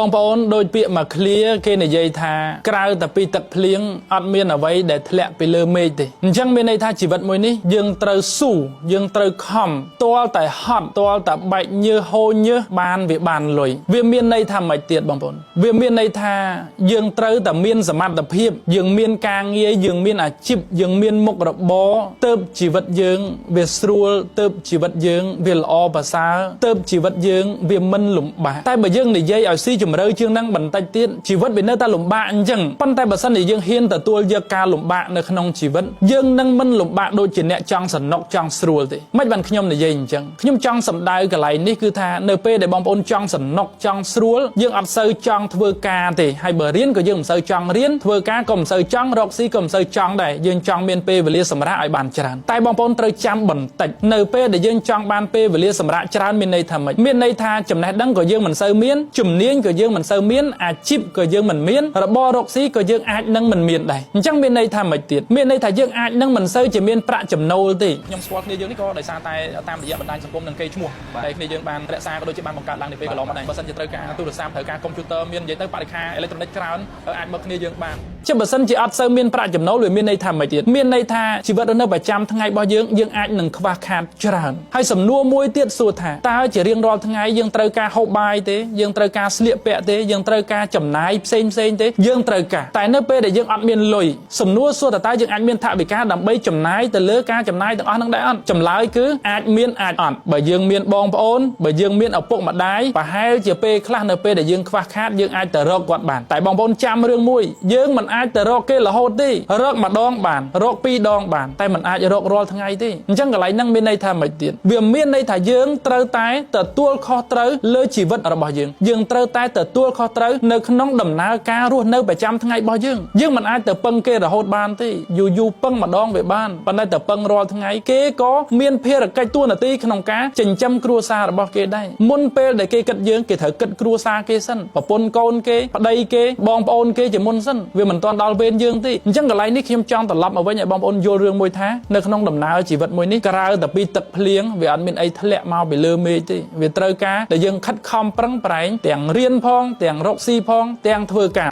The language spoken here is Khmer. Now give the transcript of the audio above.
បងប្អូនដូចពាក្យមកឃ្លាគេនិយាយថាក្រៅតែពីទឹកភ្លៀងអត់មានអ្វីដែលធ្លាក់ពីលើមេឃទេអញ្ចឹងមានន័យថាជីវិតមួយនេះយើងត្រូវស៊ូយើងត្រូវខំទាល់តែហត់ទាល់តែបែកញើសហូរញើសបានវាបានលុយវាមានន័យថាមិនទៀតបងប្អូនវាមានន័យថាយើងត្រូវតែមានសមត្ថភាពយើងមានការងារយើងមានអាជីពយើងមានមុខរបរទៅជីវិតយើងវាស្រួលទៅជីវិតយើងវាល្អប្រសើរទៅជីវិតយើងវាមិនលំបាកតែបើយើងនិយាយឲ្យស៊ីជម្រៅជាងហ្នឹងបន្តិចទៀតជីវិតវានៅតែលំបាកអញ្ចឹងប៉ុន្តែបើសិនជាយើងហ៊ានទទួលយកការលំបាកនៅក្នុងជីវិតយើងនឹងមិនលំបាកដូចជាអ្នកចង់សំណុកចង់ស្រួលទេមិនបានខ្ញុំនិយាយអញ្ចឹងខ្ញុំចង់សម្ដៅកន្លែងនេះគឺថានៅពេលដែលបងប្អូនចង់សំណុកចង់ស្រួលយើងអត់សូវចង់ធ្វើការទេហើយបើរៀនក៏យើងមិនសូវចង់រៀនធ្វើការក៏មិនសូវចង់រកស៊ីក៏មិនសូវចង់ដែរយើងចង់មានពេលវេលាសម្រាប់ឲ្យបានច្រើនតែបងប្អូនត្រូវចាំបន្តិចនៅពេលដែលយើងចង់បានពេលវេលាសម្រាប់ច្រើនមានន័យថាម៉េចមានន័យថាចំណេះដឹងក៏យើងមិនសូវមានជំនាញក៏យើងមិនសូវមានអាជីពក៏យើងមិនមានរបររកស៊ីក៏យើងអាចនឹងមិនមានដែរអញ្ចឹងមានន័យថាម៉េចទៀតមានន័យថាយើងអាចនឹងមិនសូវជាមានប្រាក់ចំណូលទេខ្ញុំស្គាល់គ្នាយើងនេះក៏ដោយសារតែតាមរយៈបណ្ដាញសង្គមនិងគេឈ្មោះដែលគ្នាយើងបានរក្សាក៏ដូចជាបានបង្កើតឡើងនៅពេលកន្លងមកដែរបើសិនជាត្រូវការទូរស័ព្ទត្រូវការកុំព្យូទ័រមាននិយាយទៅបរិក្ខារអេឡិចត្រូនិកច្រើនអាចមកគ្នាយើងបានជាបើសិនជាអត់សូវមានប្រាក់ចំណូលវាមានន័យថាម៉េចទៀតមានន័យថាជីវិតនៅប្រចាំថ្ងៃរបស់យើងអាចនឹងខ្វះខាតច្រើនហើយសំណួរមួយទៀតសួរថាតើជារៀងរាល់ថ្ងៃយើងត្រូវការហូបបាយទេយើងត្រូវការស្លៀកពាក់ទេយើងត្រូវការចំណាយផ្សេងទេយើងត្រូវការតែនៅពេលដែលយើងអត់មានលុយសំណួរសួរតើយើងអាចមានថវិកាដើម្បីចំណាយទៅលើការចំណាយទាំងអស់ហ្នឹងដែរអត់ចម្លើយគឺអាចមានអាចអត់បើយើងមានបងប្អូនបើយើងមានឪពុកម្ដាយប្រហែលជាពេលខ្លះនៅពេលដែលយើងខ្វះខាតយើងអាចទៅរកគាត់បានតែបងប្អូនចាំរឿងមួយយើងមិនអាចទៅរកគេរហូតទេរកម្ដងបានរកពីរដងបានតែមិនអាចរករាល់ថ្ងៃទេអញ្ចឹងកន្លែងហ្នឹងមានន័យថាម៉េចទៀតវាមានន័យថាយើងត្រូវតែទទួលខុសត្រូវលើជីវិតរបស់យើងត្រូវតែទទួលខុសត្រូវនៅក្នុងដំណើរការរស់នៅប្រចាំថ្ងៃរបស់យើងមិនអាចទៅពឹងគេរហូតបានទេយូរពឹងម្ដងវាបានប៉ុន្តែទៅពឹងរាល់ថ្ងៃគេក៏មានភារកិច្ចតួនាទីក្នុងការចិញ្ចឹមគ្រួសាររបស់គេដែរមុនពេលដែលគេគិតយើងគេត្រូវគិតគ្រួសារគេសិនប្រពន្ធកូនគេប្តីគេបងប្អូនគេជាមុនសិនវាមិនទាន់ដល់វេនយើងទេអញ្ចឹងកន្លែងនេះខ្ញុំចង់ត្រឡប់មកវិញឲ្យបងប្អូនយល់រឿងមួយថានៅក្នុងដំណើរជីវិតមួយនេះក្រៅតែពីទឹកភ្លៀងវាអត់មានអីធ្លាក់មកពីលើមេឃទេវាត្រូវការដែលយើងខិតខំប្រឹងប្រែងទាំងរៀនផងទាំងរកស៊ីផងទាំងធ្វើការ